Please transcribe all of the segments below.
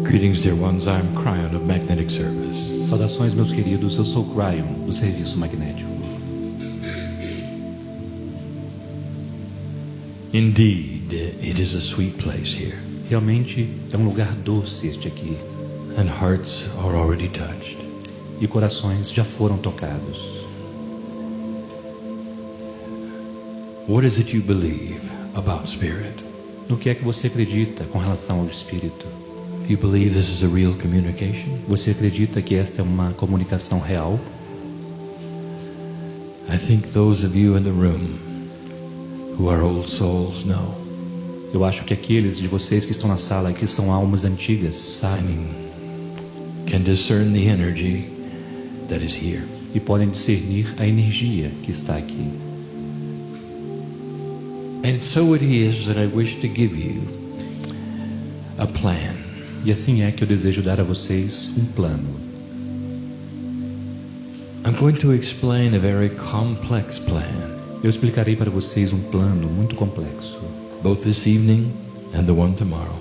Greetings, dear ones. I'm Krion of Magnetic Service. Saudações, meus queridos. Eu sou Krion, do Serviço Magnético. Indeed, it is a sweet place here, Realmente é um lugar doce este aqui. and hearts are already touched. E corações já foram tocados. What is it you believe about spirit? No que é que você acredita com relação ao Espírito? You believe this is a real communication? Você acredita que esta é uma comunicação real? I think those of you in the room who are old souls know. Eu acho que aqueles de vocês que estão na sala e que são almas antigas sabem Can discern the energy that is here. e podem discernir a energia que está aqui. And so it is that I wish to give you a plan. E assim é que eu desejo dar a vocês um plano. I'm going to explain a very complex plan, Eu explicarei para vocês um plano muito complexo, both this evening and the one tomorrow.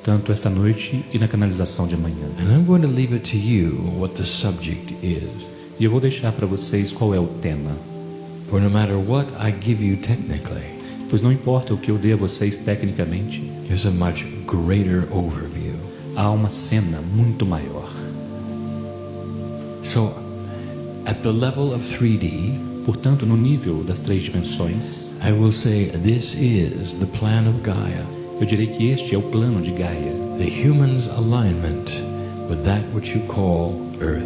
tanto esta noite e na canalização de amanhã. And I'm going to leave it to you what the subject is. E eu vou deixar para vocês qual é o tema, For no matter what I give you technically, pois não importa o que eu dê a vocês tecnicamente, there's a much greater overview. há uma cena muito maior. So, at the level of 3D, Portanto, no nível das 3 dimensões, I will say this is the plan of Gaia, eu direi que este é o plano de Gaia, the human's alignment with that which you call Earth.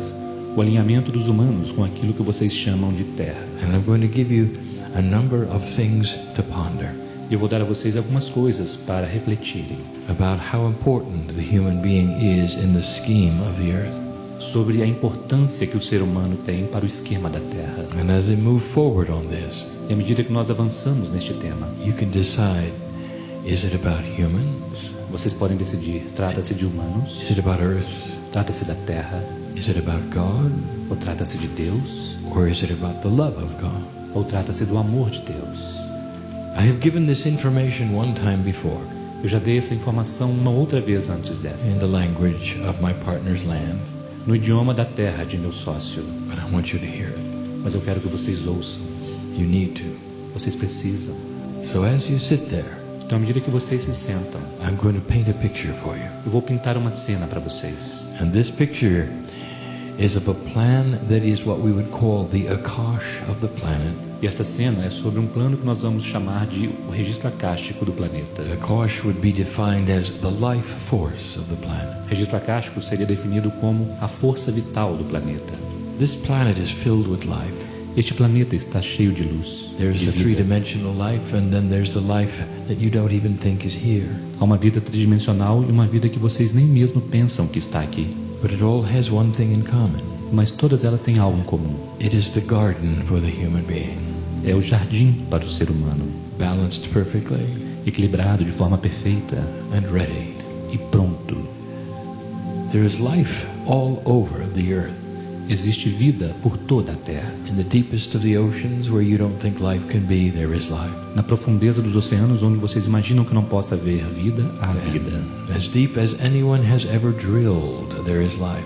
o alinhamento dos humanos com aquilo que vocês chamam de Terra. And I'm going to give you a number of things to ponder E eu vou dar a vocês algumas coisas para refletirem about how important the human being is in the scheme of the Earth. sobre a importância que o ser humano tem para o esquema da Terra. And as I move forward on this, E à medida que nós avançamos neste tema, you can decide, is it about humans? vocês podem decidir, trata-se de humanos, Is it about Earth? trata-se da Terra, Is it about God? ou trata-se de Deus, Or is it about the love of God? ou trata-se do amor de Deus. I have given this information one time before Eu já dei essa informação uma outra vez antes dessa, in the language of my partner's land, no idioma da terra de meu sócio, but I want you to hear it. mas eu quero que vocês ouçam. You need to. Vocês precisam. So as you sit there, Então, à medida que vocês se sentam, I'm going to paint a picture for you. eu vou pintar uma cena para vocês. And this picture is of a plan that is what we would call the Akash of the planet. E esta cena é sobre um plano que nós vamos chamar de o registro acástico do planeta. Akash would be defined as the life force of the planet. Registro acástico seria definido como a força vital do planeta. This planet is filled with life. Este planeta está cheio de luz. There's de the vida. three-dimensional life, and then there's the life that you don't even think is here. Há uma vida tridimensional e uma vida que vocês nem mesmo pensam que está aqui. But it all has one thing in common. Mas todas elas têm algo em comum. It is the garden for the human being, É o jardim para o ser humano, balanced perfectly equilibrado de forma perfeita and ready. e pronto. There is life all over the earth. Existe vida por toda a terra. In the deepest of the oceans, where you don't think life can be, there is life. Na profundeza dos oceanos, onde vocês imaginam que não possa haver vida, há vida. As deep as anyone has ever drilled, there is life.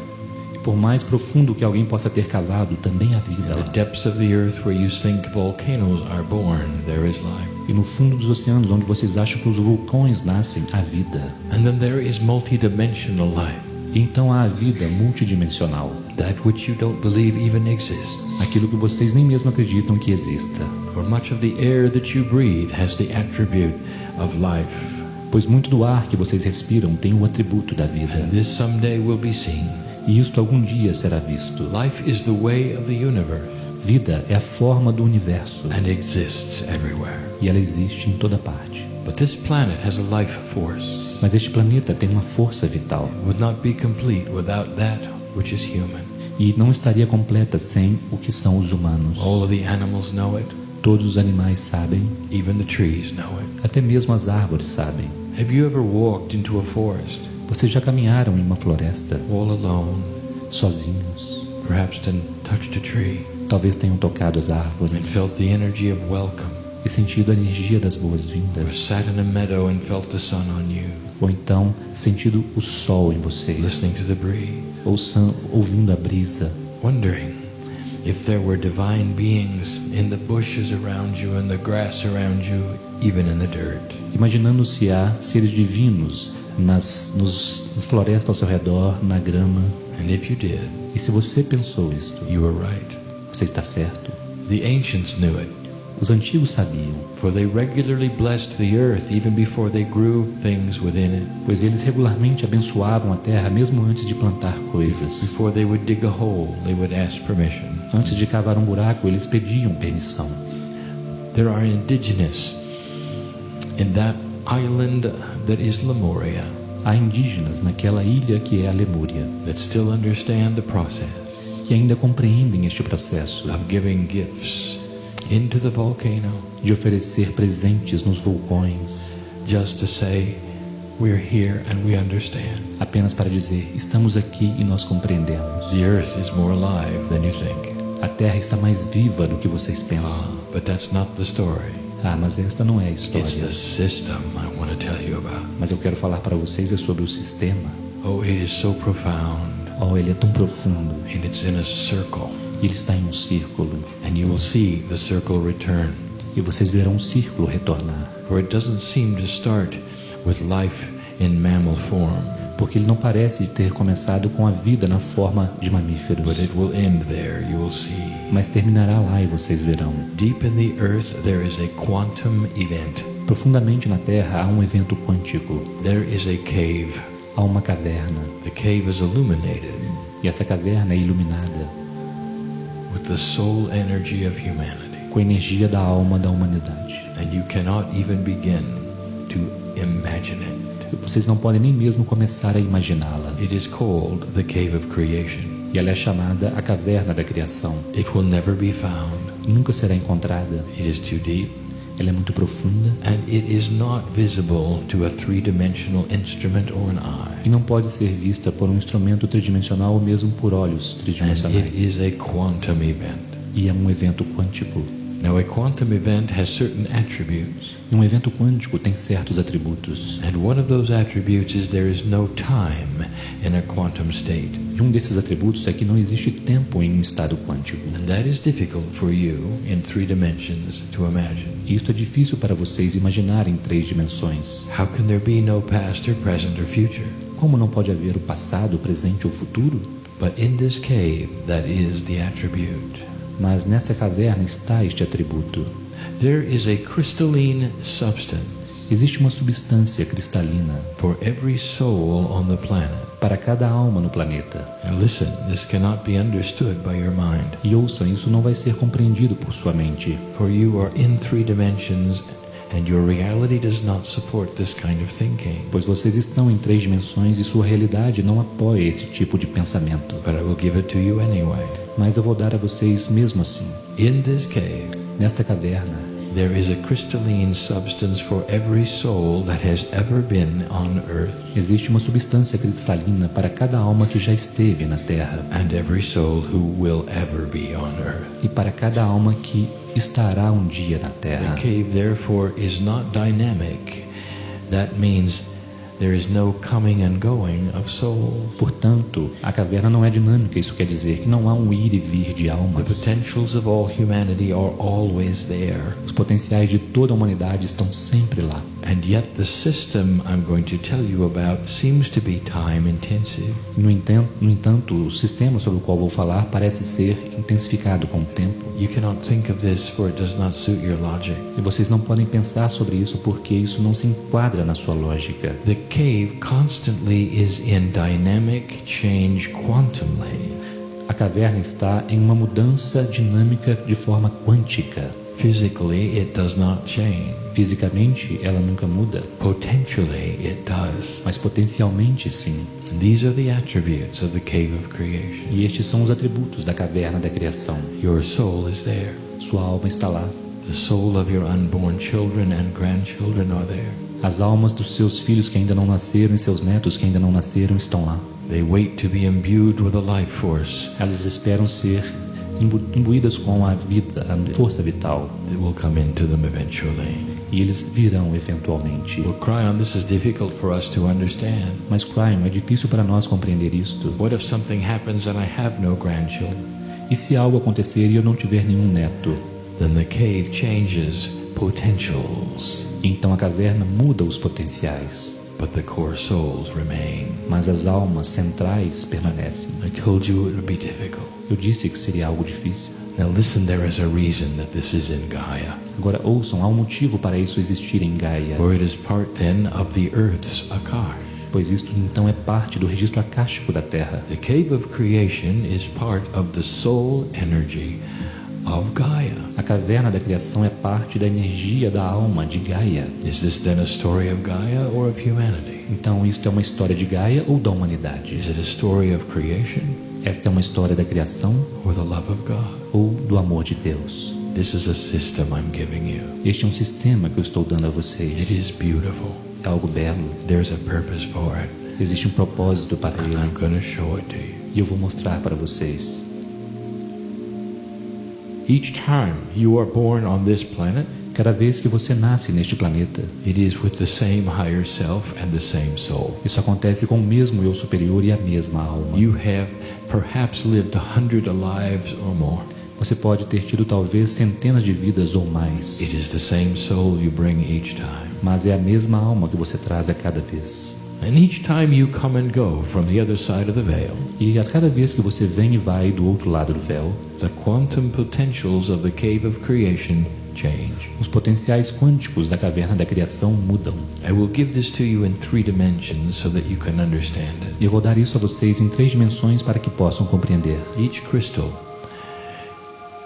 E por mais profundo que alguém possa ter cavado, também há vida In lá. the depths of the earth, where you think volcanoes are born, there is life. E no fundo dos oceanos, onde vocês acham que os vulcões nascem, há vida. And then there is multidimensional life, E então há a vida multidimensional, that which you don't believe even exists. aquilo que vocês nem mesmo acreditam que exista. For much of the air that you breathe has the attribute of life. Pois muito do ar que vocês respiram tem o atributo da vida. And this someday will be seen. E isto algum dia será visto. Life is the way of the universe Vida é a forma do universo. and exists everywhere. E ela existe em toda parte. But this planet has a life force. Mas este planeta tem uma força vital. Would not be complete without that which is human. E não estaria completa sem o que são os humanos. All of the animals know it. Todos os animais sabem, Even the trees know it. até mesmo as árvores sabem. Have you ever walked into a forest Vocês já caminharam em uma floresta, all alone, sozinhos? perhaps touched a tree Talvez tenham tocado as and árvores felt the energy of welcome, e sentido a energia das or boas-vindas. sat in a meadow and felt the sun on you. ou então sentindo o sol em vocês, listening to the breeze, ouvindo a brisa, wondering if there were divine beings in the bushes around you and the grass around you, even in the dirt. imaginando se há seres divinos nas florestas ao seu redor, na grama. And if you did, E se você pensou isto, you were right. você está certo. The ancients knew it, Os antigos sabiam, for they regularly blessed the earth even before they grew things within it. pois eles regularmente abençoavam a terra mesmo antes de plantar coisas. Before they would dig a hole, they would ask permission. Antes de cavar um buraco, eles pediam permissão. There are indigenous in that island that is Lemuria Há indígenas naquela ilha que é a Lemúria, that still understand the process que ainda compreendem este processo of giving gifts into the volcano de oferecer presentes nos vulcões, just to say, we're here and we understand. apenas para dizer, estamos aqui e nós compreendemos. The earth is more alive than you think. A terra está mais viva do que vocês pensam. But that's not the story. Mas esta não é a It's história. the system I want to tell you about. Mas eu quero falar para vocês sobre o sistema. Oh, it is so profound, Ele é tão profundo. and it's in a circle. E ele está em um círculo. And you will see the circle return. E vocês verão um círculo retornar. For it doesn't seem to start with life in mammal form, Porque ele não parece ter começado com a vida na forma de mamíferos. but it will end there, you will see. Mas terminará lá e vocês verão. Deep in the earth there is a quantum event. Profundamente na Terra há um evento quântico. There is a cave. Há uma caverna. The cave is illuminated E essa caverna é iluminada with the soul energy of humanity. com a energia da alma da humanidade. And you cannot even begin to imagine it. Vocês não podem nem mesmo começar a imaginá-la. It is called the cave of creation. E ela é chamada a caverna da criação. It will never be found. Nunca será encontrada. It is too deep. Ela é muito profunda And it is not visible to a three-dimensional instrument or an eye. e não pode ser vista por um instrumento tridimensional ou mesmo por olhos And tridimensionais. it is a quantum event. E é um evento quântico. Now, a quantum event has certain attributes. E um evento quântico tem certos atributos. And one of those attributes is there is no time in a quantum state. E um desses atributos é que não existe tempo em um estado quântico. And that is difficult for you in three dimensions to imagine. E isto é difícil para vocês imaginarem em 3 dimensões. How can there be no past or present or future? Como não pode haver o passado, o presente ou o futuro? But in this cave, that is the attribute. Mas nessa caverna está este atributo. There is a crystalline substance Existe uma substância cristalina for every soul on the planet. para cada alma no planeta. Now listen, this cannot be understood by your mind. E ouçam, isso não vai ser compreendido por sua mente. For you are in three dimensions and your reality does not support this kind of thinking. Pois vocês estão em 3 dimensões e sua realidade não apoia esse tipo de pensamento. But I will give it to you anyway. Mas eu vou dar a vocês mesmo assim. In this cave, Nesta caverna, there is a crystalline substance for every soul that has ever been on earth existe uma substância cristalina para cada alma que já esteve na Terra and every soul who will ever be on earth. e para cada alma que estará um dia na The Terra. cave, therefore, is not dynamic. That means there is no coming and going of souls. Portanto, a caverna não é dinâmica, isso quer dizer que não há um ir e vir de The almas. potentials of all humanity are always there. Os potenciais de toda a humanidade estão sempre lá. And yet the system I'm going to tell you about seems to be time intensive. No entanto, o sistema sobre o qual vou falar parece ser intensificado com o tempo. You cannot think of this for it does not suit your logic. E vocês não podem pensar sobre isso porque isso não se enquadra na sua lógica. The cave constantly is in dynamic change quantumly. A caverna está em uma mudança dinâmica de forma quântica. Physically, it does not change. Fisicamente, ela nunca muda, Potentially, it does. mas potencialmente sim. And these are the attributes of the cave of creation. E estes são os atributos da caverna da criação. Your soul is there. Sua alma está lá. The soul of your unborn children and grandchildren are there. As almas dos seus filhos que ainda não nasceram e seus netos que ainda não nasceram estão lá. They wait to be imbued with a life force Elas esperam ser imbuídas com a vida, a força vital, that will come into them eventually. E eles virão eventualmente. Well, Krion, this is difficult for us to understand. Mas, Krion, é difícil para nós compreender isto. What if something happens and I have no grandchildren? E se algo acontecer e eu não tiver nenhum neto? Then the cave changes potentials, Então a caverna muda os potenciais, but the core souls remain. mas as almas centrais permanecem. I told you it would be difficult. Eu disse que seria algo difícil. Now listen, there is a reason that this is in Gaia. Agora ouçam, há um motivo para isso existir em Gaia, For it is part then of the earth's Akash. pois isto então é parte do registro acástico da Terra. The cave of creation is part of the soul energy of Gaia. A caverna da criação é parte da energia da alma de Gaia. Is this then a story of Gaia or of humanity? Então isto é uma história de Gaia ou da humanidade? Is it a story of creation Esta é uma história da criação or the love of God? ou do amor de Deus? This is a system I'm giving you. Este é um sistema que eu estou dando a It vocês. is beautiful. É algo belo. There's a purpose for it, Existe um propósito para and ele. I'm going to show it to you. E eu vou mostrar para vocês. Each time you are born on this planet, Cada vez que você nasce neste planeta, it is with the same higher self and the same soul. isso acontece com o mesmo eu superior e a mesma alma. You have perhaps lived 100 lives or more. Você pode ter tido talvez centenas de vidas ou mais, It is the same soul you bring each time. mas é a mesma alma que você traz a cada vez. And each time you come and go from the other side of the veil, E a cada vez que você vem e vai do outro lado do véu, the quantum potentials of the cave of creation change. os potenciais quânticos da caverna da criação mudam. I will give this to you in 3 dimensions so that you can understand it. E eu vou dar isso a vocês em 3 dimensões para que possam compreender. Each crystal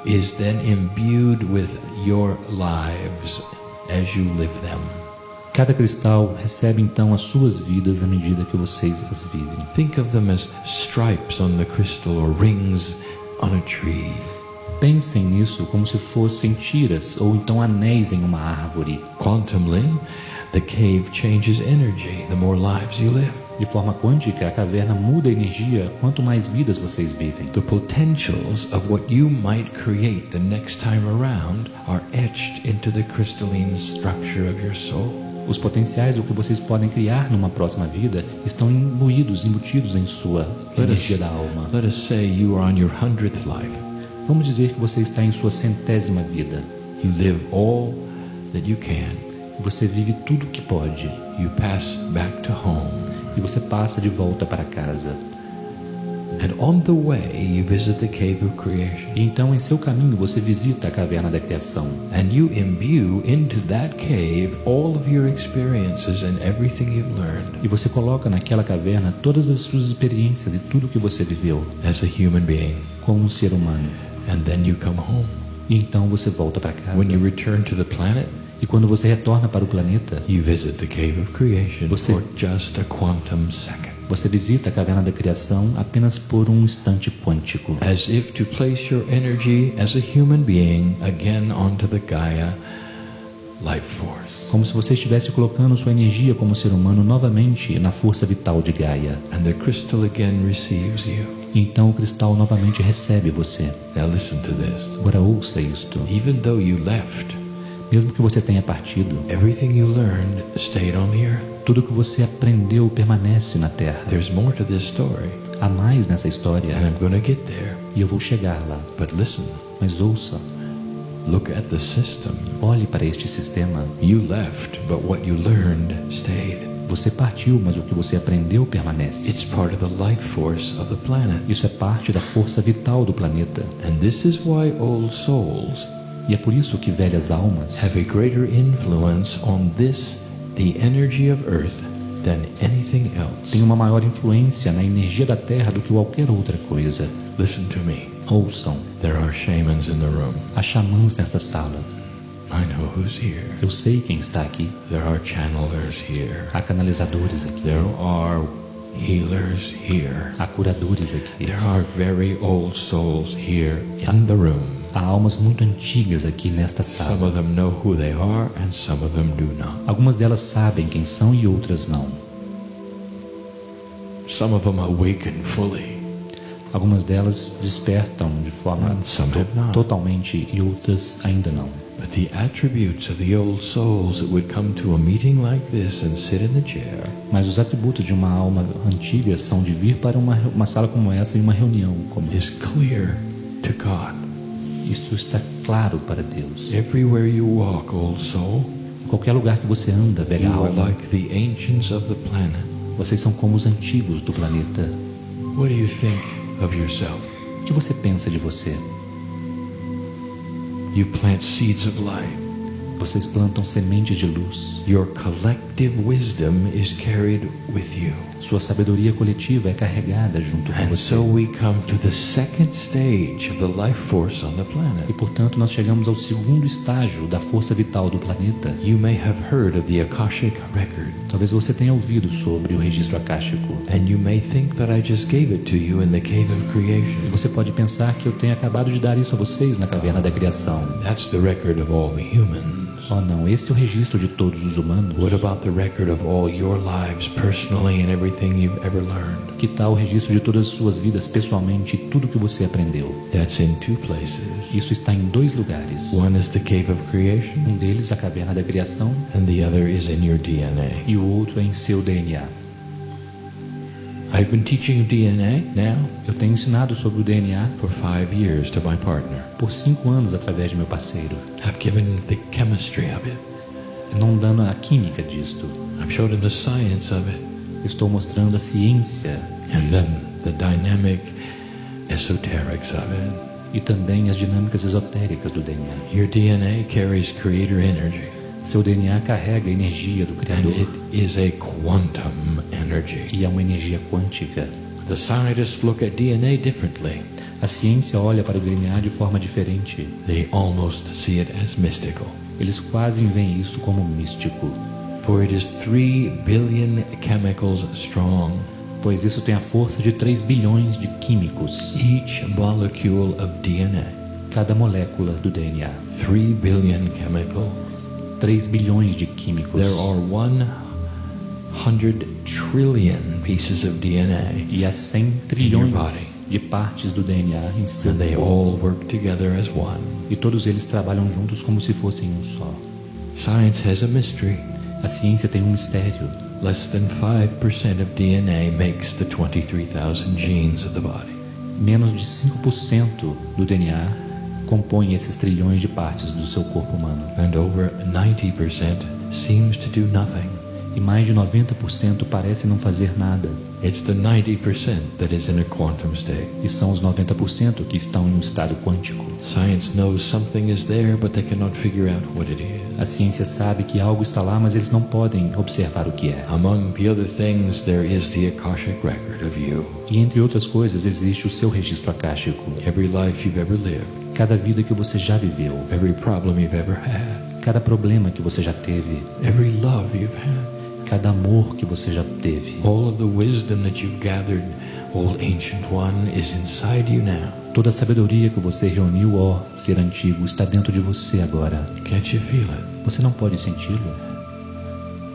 is then imbued with your lives as you live them. Cada cristal recebe então as suas vidas à medida que vocês as vivem. Think of them as stripes on the crystal or rings on a tree. Pensem nisso como se fossem tiras ou então anéis em uma árvore. Quantumly, the cave changes energy the more lives you live. De forma quântica, a caverna muda a energia quanto mais vidas vocês vivem. The potentials of what you might create the next time around are etched into the crystalline structure of your soul. Os potenciais do que vocês podem criar numa próxima vida estão embutidos em sua energia da alma. Let us say you are on your 100th life. Vamos dizer que você está em sua 100ª vida. You live all that you can. Você vive tudo o que pode. You pass back to home. E você passa de volta para casa. And on the way you visit the cave of creation. E então em seu caminho você visita a caverna da criação. And you imbue into that cave all of your experiences and everything you've learned E você coloca naquela caverna todas as suas experiências e tudo que você viveu as a human being. como um ser humano. And then you come home. E então você volta para casa. When you return to the planet, E quando você retorna para o planeta, you visit the cave of creation Você- for just a quantum second. você visita a caverna da criação apenas por um instante quântico, As if to place your energy as a human being again onto the Gaia life force. como se você estivesse colocando sua energia como ser humano novamente na força vital de Gaia. And the crystal again receives you. E então o cristal novamente recebe você. Now listen to this. Agora ouça isto. Even though you left, Mesmo que você tenha partido, everything you learned stayed on the earth. tudo que você aprendeu permanece na Terra. There's more to this story, Há mais nessa and história, I'm going to get there. e eu vou chegar lá. But listen, Mas ouça, look at the system. olhe para este sistema. You left, but what you learned stayed. Você partiu, mas o que você aprendeu permanece. It's part of the life force of the planet. Isso é parte da força vital do planeta. And this is why old souls E é por isso que velhas almas have a greater influence on this, the energy of earth, than anything else. têm uma maior influência na energia da Terra do que qualquer outra coisa. Listen to me. Ouçam, There are shamans in the room. há xamãs nesta sala. I know who's here. Eu sei quem está aqui. There are channelers here. Há canalizadores aqui. There are healers here. Há curadores aqui. There are very old souls here in the room. Há almas muito antigas aqui nesta Some sala. of them know who they are and some of them do not. Algumas delas sabem quem são e outras não. Some of them awaken fully. Algumas delas despertam de forma And some have not. totalmente e outras ainda não. But the attributes of the old souls that would come to a meeting like this and sit in the chair Mas os atributos de uma alma antiga são de vir para uma sala como essa e uma reunião como essa. is clear to God. Isso está claro para Deus. Everywhere you walk, old soul, Em qualquer lugar que você anda, velha you are alma, like the ancients of the planet. vocês são como os antigos do planeta. What do you think of yourself? O que você pensa de você? You plant seeds of light. Vocês plantam sementes de luz. Your collective wisdom is carried with you. Sua sabedoria coletiva é carregada junto com And você. so we come to the second stage of the life force on the planet. E portanto nós chegamos ao segundo estágio da força vital do planeta. You may have heard of the Akashic record, Talvez você tenha ouvido sobre o registro akáshico. and you may think that I just gave it to you in the cave of E creation. você pode pensar que eu tenho acabado de dar isso a vocês na caverna da criação. That's the record of all the humans. Oh não, esse é o registro de todos os humanos. What about the record of all your lives personally and everything you've ever learned? Que tal o registro de todas as suas vidas pessoalmente e tudo que você aprendeu? That's in two places. Isso está em dois lugares. One is the cave of creation, Um deles, a caverna da criação, and the other is in your DNA. e o outro é em seu DNA. I've been teaching DNA now Eu tenho ensinado sobre o DNA for 5 years to my partner. por 5 anos através de meu parceiro, I've given the chemistry of it. não dando a química disto. I've showed him the science of it, Eu estou mostrando a ciência and then the dynamic esoterics of it. e também as dinâmicas esotéricas do DNA. Your DNA carries creator energy, Seu DNA carrega a energia do and Criador it is a quantum energy. e é uma energia quântica. The scientists look at DNA differently. A ciência olha para o DNA de forma diferente. They almost see it as mystical. Eles quase veem isso como místico, For it is 3 billion chemicals strong. pois isso tem a força de 3 bilhões de químicos. Each molecule of DNA. Cada molécula do DNA. 3 billion chemicals. 3 bilhões de químicos. There are 100 trillion pieces of DNA, E há 100 trilhões de partes do DNA em seu and they corpo. all work together as one. E todos eles trabalham juntos como se fossem um só. Science has a mystery. A ciência tem um mistério. Less than 5% of DNA makes the 23,000 genes of the body. Menos de 5% do DNA compõe esses trilhões de partes do seu corpo humano. And over 90% seems to do nothing. E mais de 90% parece não fazer nada. It's the 90% that is in a quantum state. E são os 90% que estão em um estado quântico. Science knows something is there, but they cannot figure out what it is. A ciência sabe que algo está lá, mas eles não podem observar o que é. Among the other things, there is the Akashic record of you. E entre outras coisas, existe o seu registro akáshico. Every life you've ever lived, Cada vida que você já viveu, every problem you've ever had, cada problema que você já teve, every love you've had, cada amor que você já teve, all of the wisdom that you've gathered, old ancient one, is inside you now. toda a sabedoria que você reuniu, ó ser antigo, está dentro de você agora. Can't you feel it? Você não pode senti-lo?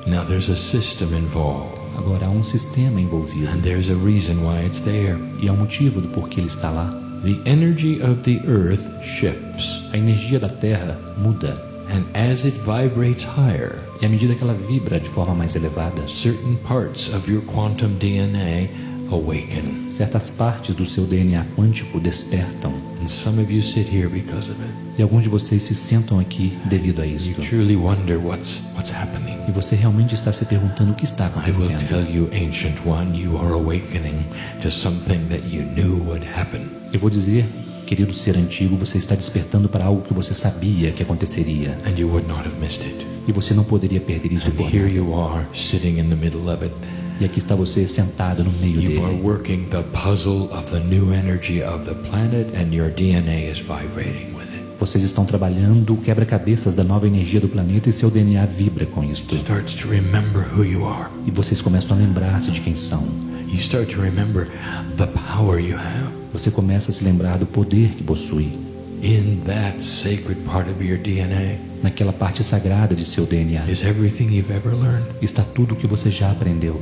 Now there's a system involved, Agora há um sistema envolvido. and there's a reason why it's there. E há um motivo do porquê ele está lá. The energy of the earth shifts, A energia da Terra muda. and as it vibrates higher, E à medida que ela vibra de forma mais elevada, certain parts of your quantum DNA awaken. certas partes do seu DNA quântico despertam. And some of you sit here because of it. E alguns de vocês se sentam aqui devido a You isto. truly wonder what's happening. E você realmente está se perguntando o que está I will acontecendo. tell you, ancient one, you are awakening to something that you knew would happen. Eu vou dizer, querido ser antigo, você está despertando para algo que você sabia que aconteceria. And you would not have missed it. E você não poderia perder isso And por here nada. you are, sitting in the middle of it. E aqui está você sentado no meio You are dele. working the puzzle of the new energy of the planet, and your DNA is vibrating with it. Vocês estão trabalhando o quebra-cabeças da nova energia do planeta e seu DNA vibra com isto. It starts to remember who you are. E vocês começam a lembrar-se de quem são. You start to remember the power you have. Você começa a se lembrar do poder que possui. In that sacred part of your DNA Naquela parte sagrada de seu DNA is everything you've ever learned. está tudo o que você já aprendeu.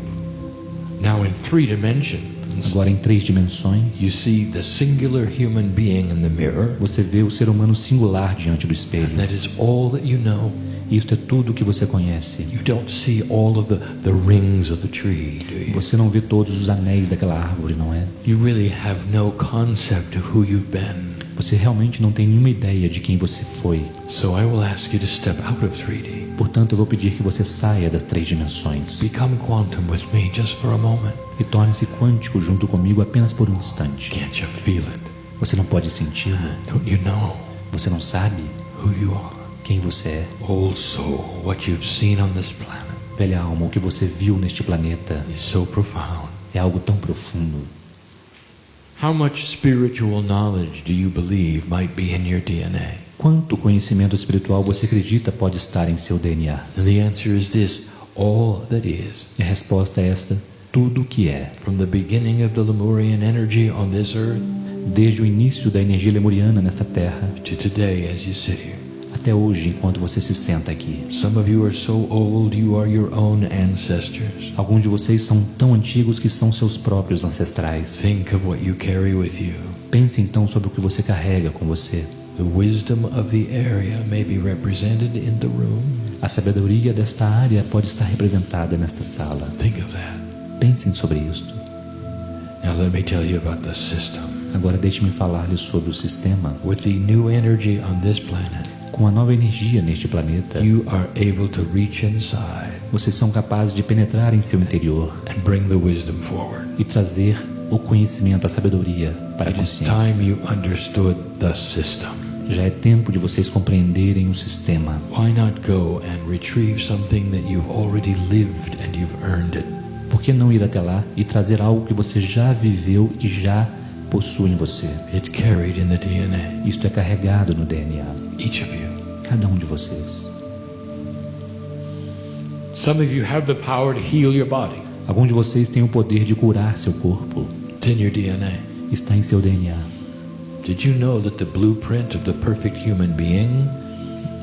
Now in 3 dimensions, dimensions, Agora em 3 dimensões, you see the singular human being in the mirror, você vê o ser humano singular diante do espelho. and that is all that you know. Isto é tudo o que você conhece. You don't see all of the rings of the tree, do you? Você não vê todos os anéis daquela árvore, não é? You really have no concept of who you've been. Você realmente não tem nenhuma ideia de quem você foi. So I will ask you to step out of 3D. Portanto, eu vou pedir que você saia das 3 dimensões Become quantum with me just for a moment. e torne-se quântico junto comigo apenas por um instante. Can't you feel it? Você não pode senti-lo. Don't you know Você não sabe who you are? quem você é. Old soul, what you've seen on this planet Velha alma, o que você viu neste planeta is so profound. é algo tão profundo. How much spiritual knowledge do you believe might be in your DNA? Quanto conhecimento espiritual você acredita pode estar em seu DNA? And the answer is this: all that is. E a resposta é esta: tudo o que é. From the beginning of the Lemurian energy on this earth Desde o início da energia lemuriana nesta terra, to today as you sit here. até hoje, enquanto você se senta aqui. Some of you are so old you are your own ancestors. Alguns de vocês são tão antigos que são seus próprios ancestrais. Think of what you carry with you. Pense então sobre o que você carrega com você. The wisdom of the area may be represented in the room. A sabedoria desta área pode estar representada nesta sala. Think of that. Pensem sobre isto. Now let me tell you about the system. Agora deixe-me falar-lhes sobre o sistema. With the new energy on this planet, Com a nova energia neste planeta, you are able to reach inside vocês são capazes de penetrar em seu interior and bring the wisdom forward. e trazer o conhecimento, a sabedoria para a It is consciência. time you understood the system. Já é tempo de vocês compreenderem o sistema. Why not go and retrieve something that you've already lived and you've earned it? Por que não ir até lá e trazer algo que você já viveu e já possui em você? It's carried in the DNA. Isto é carregado no DNA. Each of you. Cada um de vocês. Some of you have the power to heal your body. Alguns de vocês têm o poder de curar seu corpo. It's in your DNA. Está em seu DNA. Did you know that the blueprint of the perfect human being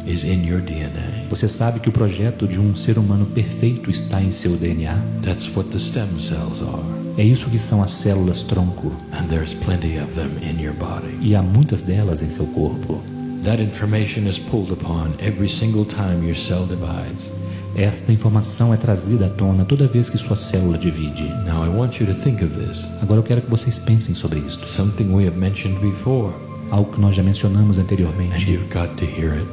is in your DNA? Você sabe que o projeto de um ser humano perfeito está em seu DNA? That's what the stem cells are. É isso que são as células tronco. And there's plenty of them in your body. E há muitas delas em seu corpo. That information is pulled upon every single time your cell divides. Esta informação é trazida à tona toda vez que sua célula divide. Now I want you to think of this. Agora eu quero que vocês pensem sobre isto. Something we have mentioned before, Algo que nós já mencionamos and anteriormente. you've got to hear it.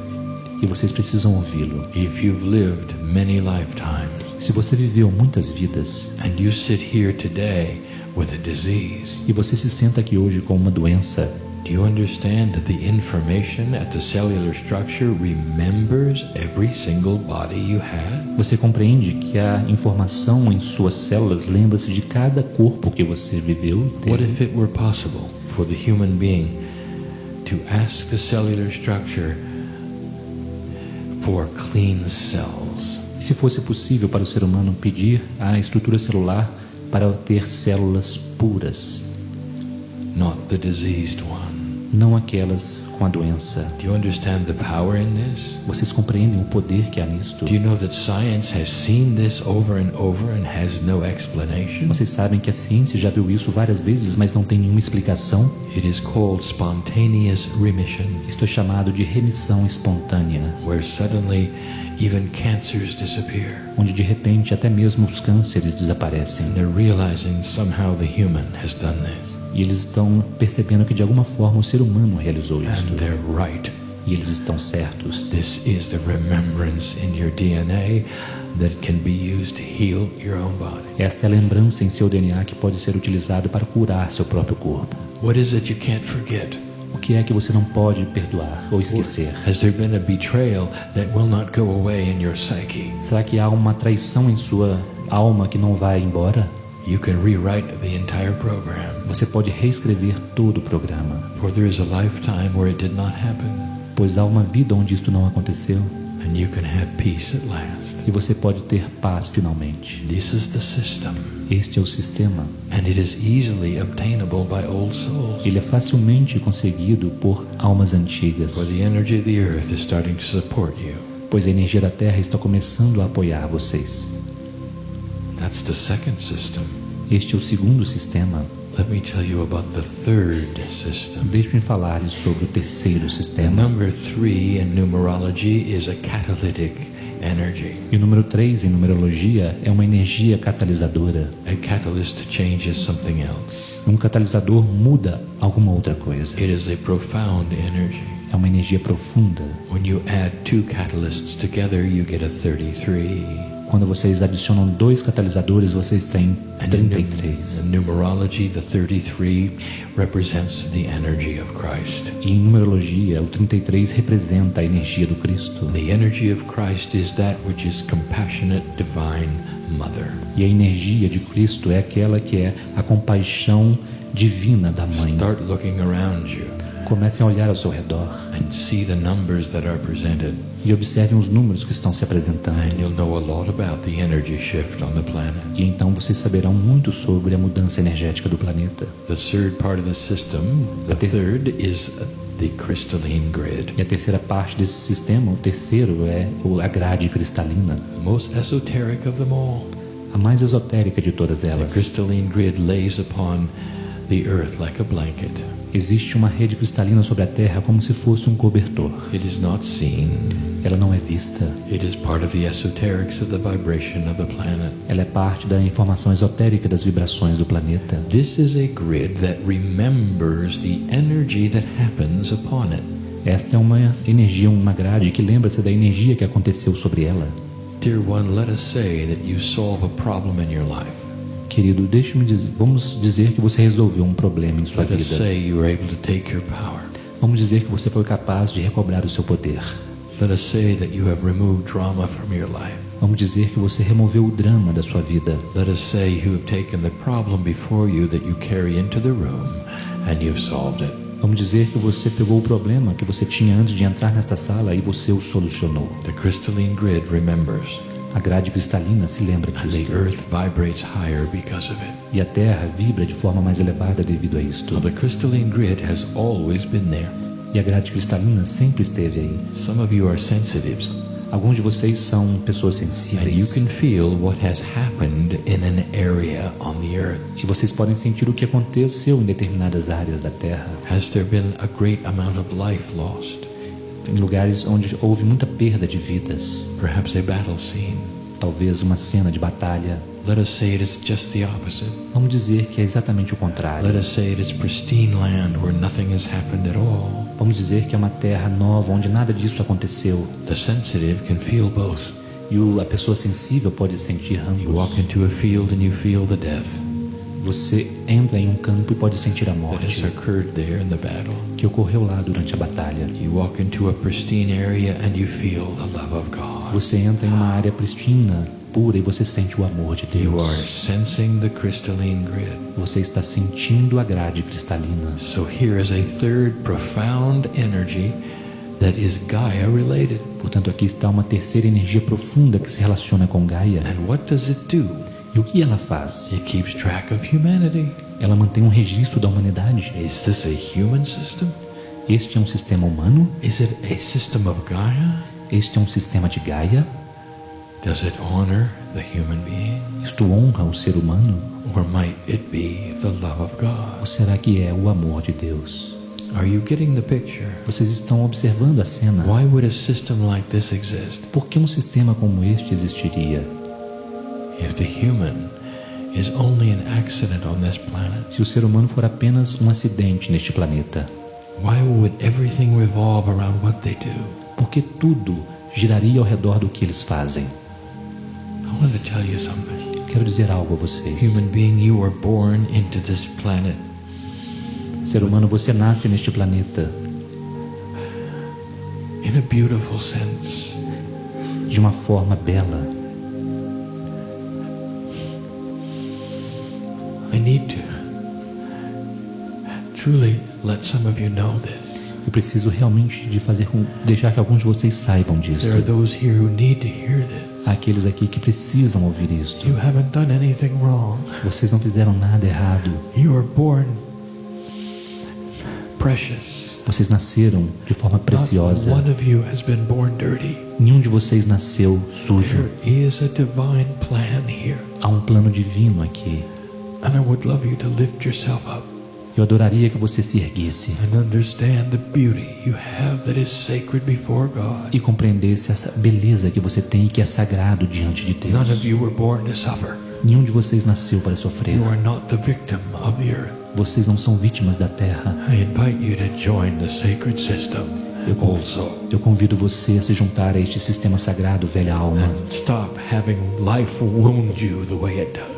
E vocês precisam ouvi-lo. If you've lived many lifetimes Se você viveu muitas vidas and you sit here today with a disease, e você se senta aqui hoje com uma doença, do you understand that the information at the cellular structure remembers every single body you had? você compreende que a informação em suas células lembra-se de cada corpo que você viveu e What teve. if it were possible for the human being to ask the cellular structure for clean cells? E se fosse possível para o ser humano pedir à estrutura celular para ter células puras, Not the diseased one. não aquelas com a doença? Do you understand the power in this? Vocês compreendem o poder que há nisto? Do you know that science has seen this over and over and has no explanation? Vocês sabem que a ciência já viu isso várias vezes, mas não tem nenhuma explicação? It is called spontaneous remission, Isto é chamado de remissão espontânea, where suddenly even cancers disappear. onde de repente até mesmo os cânceres desaparecem. And they're realizing somehow the human has done this. E eles estão percebendo que de alguma forma o ser humano realizou And isto. they're right. E eles estão certos. This is the remembrance in your DNA that can be used to heal your own body. Esta é a lembrança em seu DNA que pode ser utilizado para curar seu próprio corpo. What is it you can't forget? O que é que você não pode perdoar ou esquecer? Has there been a betrayal that will not go away in your psyche? Será que há uma traição em sua alma que não vai embora? You can rewrite the entire program, Você pode reescrever todo o programa, for there is a lifetime where it did not happen, pois há uma vida onde isto não aconteceu and you can have peace at last. e você pode ter paz finalmente. This is the system, Este é o sistema. and it is easily obtainable by old souls, Ele é facilmente conseguido por almas antigas, for the energy of the earth is starting to support you. pois a energia da Terra está começando a apoiar vocês. That's the second system. Este é o segundo sistema. Let me tell you about the third system. Deixe-me falar sobre o terceiro The sistema. number 3 in numerology is a catalytic energy. E o número 3 em numerologia é uma energia catalisadora. A catalyst changes something else. Um catalisador muda alguma outra coisa. It is a profound energy. É uma energia profunda. When you add 2 catalysts together, you get a 33. Quando vocês adicionam 2 catalisadores, vocês têm And 33. in numerology, the 33 represents the energy of Christ. E em numerologia, o 33 representa a energia do Cristo. The energy of Christ is that which is compassionate, divine mother. E a energia de Cristo é aquela que é a compaixão divina da mãe. Start looking around you Comecem a olhar ao seu redor and see the numbers that are presented, e observem os números que estão se apresentando. and you'll know a lot about the energy shift on the planet. E então vocês saberão muito sobre a mudança energética do planeta. The third part of the system, the third is the crystalline grid. E a terceira parte desse sistema, o terceiro, é a grade cristalina, The most esoteric of them all. a mais esotérica de todas The elas. crystalline grid lays upon the earth like a blanket. Existe uma rede cristalina sobre a Terra como se fosse um cobertor. It is not seen. Ela não é vista. It is part of the esoterics of the vibration of the planet. Ela é parte da informação esotérica das vibrações do planeta. This is a grid that remembers the energy that happens upon it. Esta é uma energia, uma grade que lembra-se da energia que aconteceu sobre ela. Dear one, let us say that you solve a problem in your life. Querido, deixe-me dizer, vamos dizer que você resolveu um problema em sua Let us vida. say you were able to take your power. Vamos dizer que você foi capaz de recobrar o seu poder. Let us say that you have removed drama from your life. Vamos dizer que você removeu o drama da sua vida. Let us say you have taken the problem before you that you carry into the room and you've solved it. Vamos dizer que você pegou o problema que você tinha antes de entrar nesta sala e você o solucionou. The crystalline grid remembers, A grade cristalina se lembra and the disso. earth vibrates higher because of it. E a Terra vibra de forma mais elevada devido a isto. Now, the crystalline grid has always been there. E a grade cristalina sempre esteve aí. Some of you are sensitives, Alguns de vocês são pessoas and you sensíveis. can feel what has happened in an area on the earth. E vocês podem sentir o que aconteceu em determinadas áreas da Terra. Has there been a great amount of life lost? Em lugares onde houve muita perda de vidas. Perhaps a battle scene. Talvez uma cena de batalha. Let us say it is just the opposite. Vamos dizer que é exatamente o Let contrário. us say it is pristine land where nothing has happened at all. Vamos dizer que é uma terra nova onde nada disso aconteceu. The sensitive can feel both. E a pessoa sensível pode sentir You ambos. walk into a field and you feel the death Você entra em um campo e pode sentir a that has morte occurred there in the battle. que ocorreu lá durante a batalha. You walk into a pristine area and you feel the love of God. Você entra em uma área pristina, pura, e você sente o amor de You are Deus. sensing the crystalline grid. Você está sentindo a grade cristalina. So here is a third profound energy that is Gaia related. Portanto, aqui está uma terceira energia profunda que se relaciona com Gaia. And what does it do? E o que ela faz? It keeps track of humanity. Ela mantém um registro da humanidade. Is this a human system? Este é um sistema humano? Is it a system of Gaia? Este é um sistema de Gaia? Does it honor the human being? Isto honra o ser humano? Or might it be the love of God? Ou será que é o amor de Deus? Are you getting the picture? Vocês estão observando a cena. Why would a system like this exist? Por que um sistema como este existiria? If the human is only an accident on this planet, Se o ser humano for apenas um acidente neste planeta, why would everything revolve around what they do? por que tudo giraria ao redor do que eles fazem? I want to tell you something. Quero dizer algo a vocês. Human being, you were born into this planet Ser humano, você nasce neste planeta in a beautiful sense. de uma forma bela. I need to truly let some of you know this. Eu preciso realmente deixar que alguns de vocês saibam disso. There are those here who need to hear this. Há aqueles aqui que precisam ouvir isto. You haven't done anything wrong. Vocês não fizeram nada errado. You were born precious. Vocês nasceram de forma preciosa. Not one of you has been born dirty. Nenhum de vocês nasceu sujo. There is a divine plan here. Há um plano divino aqui. And I would love you to lift yourself up Eu adoraria que você se erguesse and understand the beauty you have that is sacred before God. e compreendesse essa beleza que você tem e que é sagrado diante de Deus. None of you were born to suffer. Nenhum de vocês nasceu para sofrer. You are not the victim of the earth. Vocês não são vítimas da terra. I invite you to join the sacred system also. Eu convido você a se juntar a este sistema sagrado, velha alma. And stop having life wound you the way it does.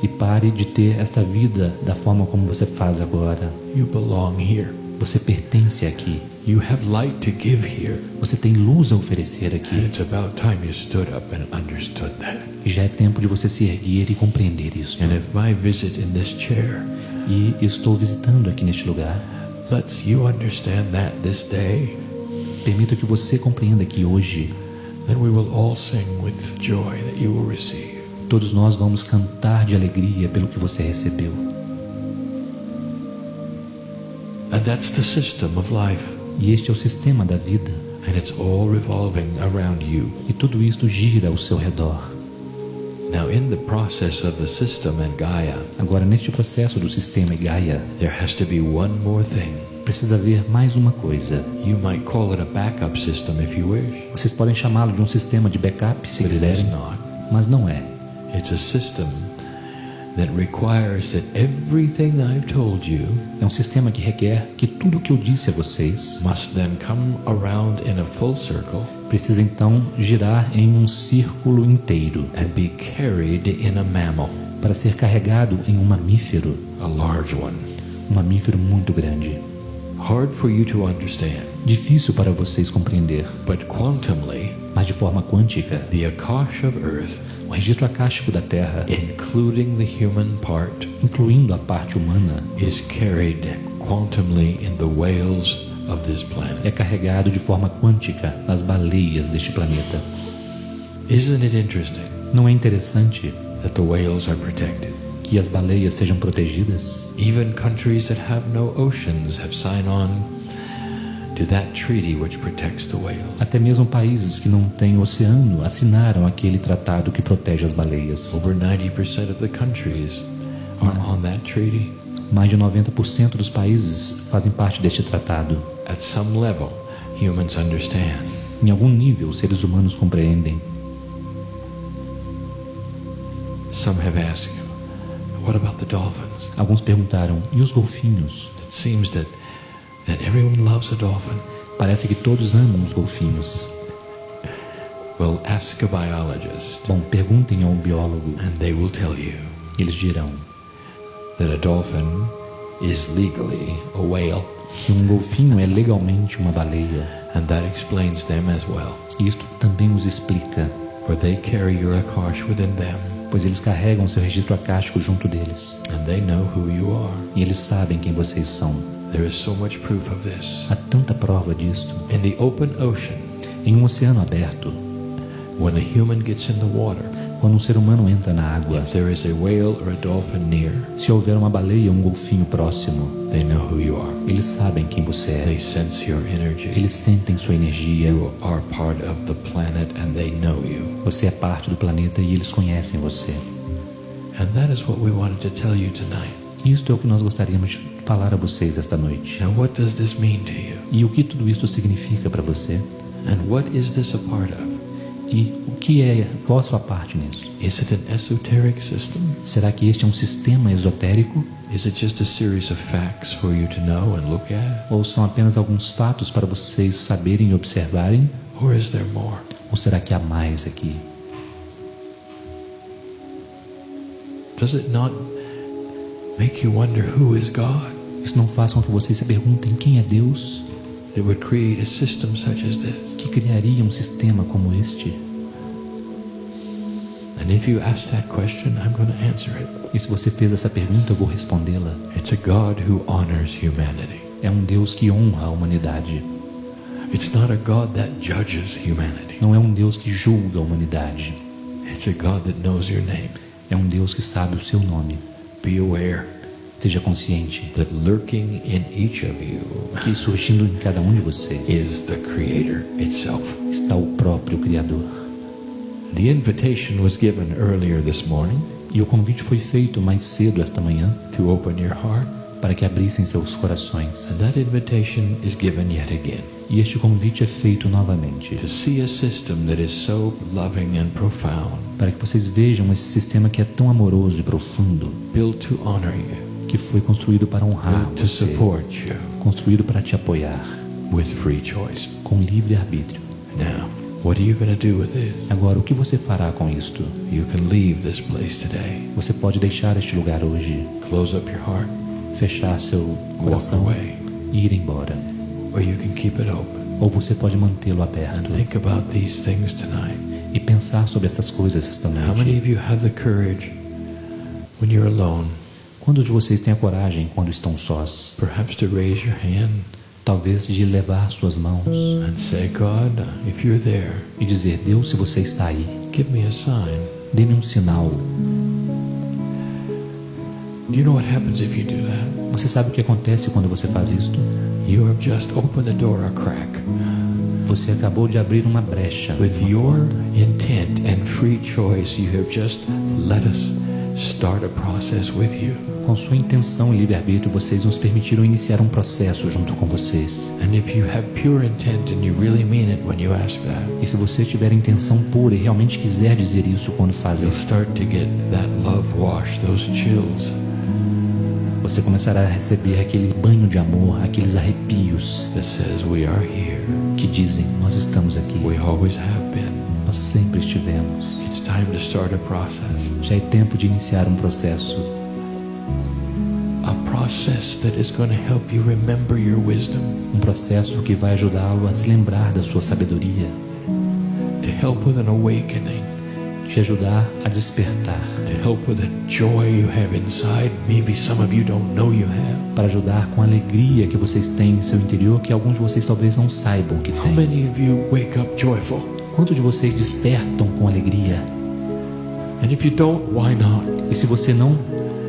E pare de ter esta vida da forma como você faz agora. You belong here. Você pertence aqui. You have light to give here. Você tem luz a oferecer And aqui. it's about time you stood up and understood that. E já é tempo de você se erguer e compreender isso. And if my visit in this chair E estou visitando aqui neste lugar. lets you understand that this day, Permita que você compreenda que hoje then we will all sing with joy that you will receive. todos nós vamos cantar de alegria pelo que você recebeu. And that's the system of life. E este é o sistema da vida. And it's all revolving around you. E tudo isto gira ao seu redor. Now, in the process of the system and Gaia, Agora, neste processo do sistema e Gaia, there has to be one more thing. precisa haver mais uma coisa. You might call it a backup system if you wish, Vocês podem chamá-lo de um sistema de backup, se but it is quiserem, not. mas não é. It's a system that requires that everything I've told you É um sistema que requer que tudo o que eu disse a vocês must then come around in a full circle precisa então girar em um círculo inteiro and be carried in a mammal, para ser carregado em um mamífero, a large one. um mamífero muito grande. Hard for you to understand, Difícil para vocês compreender, but quantumly, mas de forma quântica, the Akash of Earth, o registro acástico da Terra, including the human part, incluindo a parte humana, is carried quantumly in the whales of this planet. é carregado de forma quântica nas baleias deste planeta. Isn't it interesting Não é interessante that the whales are protected? que as baleias sejam protegidas? Even countries that have no oceans have signed on to that treaty which protects the whale. Até mesmo países que não têm oceano assinaram aquele tratado que protege as baleias. Over 90% of the countries are on that treaty. Mais de 90% dos países fazem parte deste tratado. At some level, humans understand. Em algum nível, os seres humanos compreendem. Some have asked, what about the dolphins? Alguns perguntaram, e os golfinhos? It seems that everyone loves a dolphin. Parece que todos amam os golfinhos. Well, ask a biologist Bom, perguntem a um biólogo, and they will tell you eles dirão that a dolphin is legally a whale, que um golfinho é legalmente uma baleia. and that explains them as well. E isto também os explica, For they carry your Akash within them, pois eles carregam seu registro acástico junto deles. and they know who you are. E eles sabem quem vocês são. There is so much proof of this. Há tanta prova disto. In the open ocean, Em um oceano aberto, when a human gets in the water, quando um ser humano entra na água, if there is a whale or a dolphin near, se houver uma baleia ou um golfinho próximo, they know who you are. eles sabem quem você They é. sense your energy. Eles sentem sua energia. You are part of the planet and they know you. Você é parte do planeta e eles conhecem você. And that is what we wanted to tell you tonight. Isto é o que nós gostaríamos de falar a vocês esta noite. Now, what does this mean to you? E o que tudo isso significa para você? And what is this a part of? E o que é, qual a sua parte nisso? Is it an esoteric system? Será que este é um sistema esotérico? Is it just a series of facts for you to know and look at? Ou são apenas alguns fatos para vocês saberem e observarem? Or is there more? Ou será que há mais aqui? Does it not make you wonder who is God Isso não faz com que vocês se perguntem quem é Deus that would create a system such as this? que criaria um sistema como este? And if you ask that question, I'm going to answer it. E se você fez essa pergunta, eu vou respondê-la. It's a God who honors humanity. É um Deus que honra a humanidade. It's not a God that judges humanity. Não é um Deus que julga a humanidade. It's a God that knows your name. É um Deus que sabe o seu nome. Be aware Esteja consciente that lurking in each of you que surgindo em cada um de vocês is the Creator itself. está o próprio Criador. The invitation was given earlier this morning, E o convite foi feito mais cedo esta manhã to open your heart. para que abrissem seus corações. And that invitation is given yet again. E este convite é feito novamente To see a system that is so loving and profound. para que vocês vejam esse sistema que é tão amoroso e profundo, Built to honor you. que foi construído para honrar Built to você, support you. construído para te apoiar, With free choice. com livre arbítrio. Now, what are you going to do with it? Agora, o que você fará com isto? You can leave this place today. Você pode deixar este lugar hoje, Close up your heart. fechar seu Walk coração away. e ir embora. Or you can keep it open. Ou você pode mantê-lo And aberto think about these things tonight. e pensar sobre essas coisas esta How many noite. of you have the courage when you're alone, Quantos de vocês têm a coragem, quando estão sós, perhaps to raise your hand talvez de levar suas mãos and say, God, if you're there, e dizer: Deus, se você está aí, give me a sign. dê-me um sinal. Do you know what happens if you do that? Você sabe o que acontece quando você faz isto? You have just opened the door a crack. Você acabou de abrir uma brecha. With your intent and free choice, you have just let us start a process with you. Com sua intenção e livre-arbítrio, vocês nos permitiram iniciar um processo junto com vocês. And if you have pure intent and you really mean it when you ask that, E se você tiver intenção pura e realmente quiser dizer isso quando faz you'll isso, start to get that love wash, those chills. você começará a receber aquele banho de amor, aqueles arrepios That says we are here. que dizem: nós estamos aqui, We always have been. nós sempre estivemos. It's time to start a process. Já é tempo de iniciar um processo. A process that is going to help you remember your wisdom. Um processo que vai ajudá-lo a se lembrar da sua sabedoria, To help with an awakening. te ajudar a despertar, To help with the joy you have inside. Maybe some of you don't know you have. para ajudar com a alegria que vocês têm em seu interior, que alguns de vocês talvez não saibam que How têm. many of you wake up joyful? Quantos de vocês despertam com alegria? And if you don't, why not? E se você não,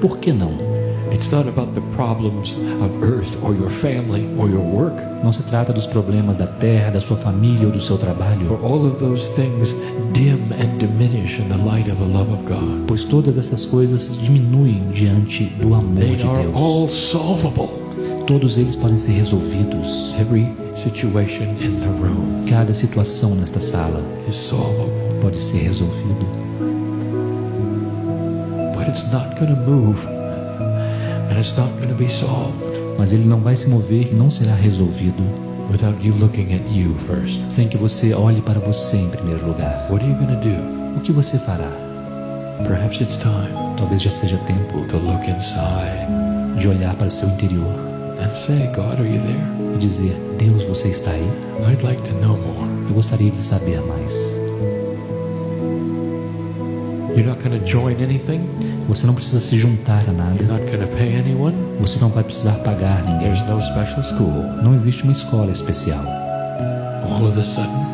por que não? It's not about the problems of earth or your family or your work. Não se trata dos problemas da terra, da sua família ou do seu For trabalho, all of those things dim and diminish in the light of the love of God. pois todas essas coisas diminuem diante do amor They de are Deus. all solvable. Todos eles podem ser resolvidos. Every situation in the room Cada situação nesta sala is solvable. pode ser resolvido, But it's not going to move. And it's not going to be solved mas ele não vai se mover e não será resolvido without you looking at you first. sem que você olhe para você em primeiro lugar. What are you going to do? O que você fará? Perhaps it's time Talvez já seja tempo to look inside de olhar para o seu interior and say, God, are you there? e dizer: Deus, você está aí? I'd like to know more. Eu gostaria de saber mais. You're not going to join anything. Você não precisa se juntar a You're nada. not going to pay anyone. Você não vai precisar pagar ninguém. There's no special school. Não existe uma escola especial. All of a sudden,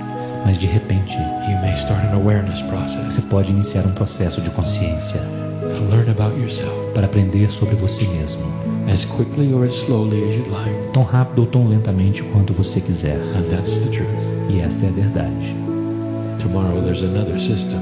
Mas de repente, you may start an awareness process você pode iniciar um processo de consciência to learn about yourself para aprender sobre você mesmo, as quickly or as slowly as you'd like. tão rápido ou tão lentamente quanto você quiser. And that's the truth. E esta é a verdade. Tomorrow there's another system,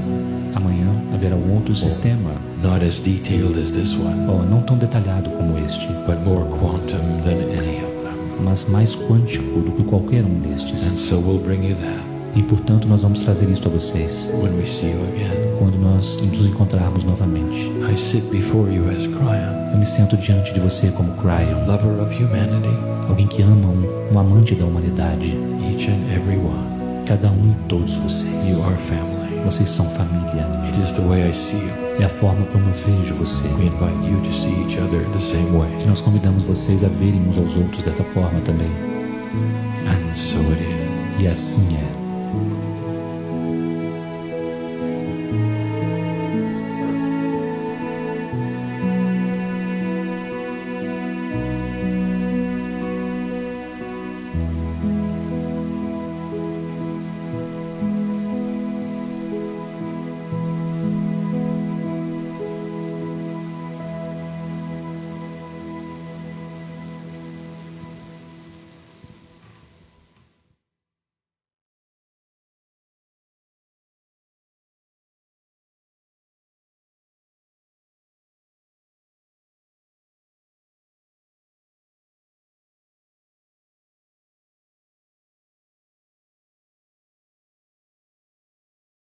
Amanhã haverá um outro sistema, not as detailed as this one, não tão detalhado como este, but more quantum than any of them. mas mais quântico do que qualquer um destes. And so we'll bring you that E portanto nós vamos trazer isto a vocês when we see you again. quando nós nos encontrarmos novamente. I sit before you as Krion, Eu me sento diante de você como Krion, lover of humanity, alguém que ama, um amante da humanidade. each and every one. Cada um e todos vocês. You are family. Vocês são família. It is the way I see you. É a forma como eu vejo você. We invite you to see each other the same E way. nós convidamos vocês a verem uns aos outros desta forma também. And so it is. E assim é.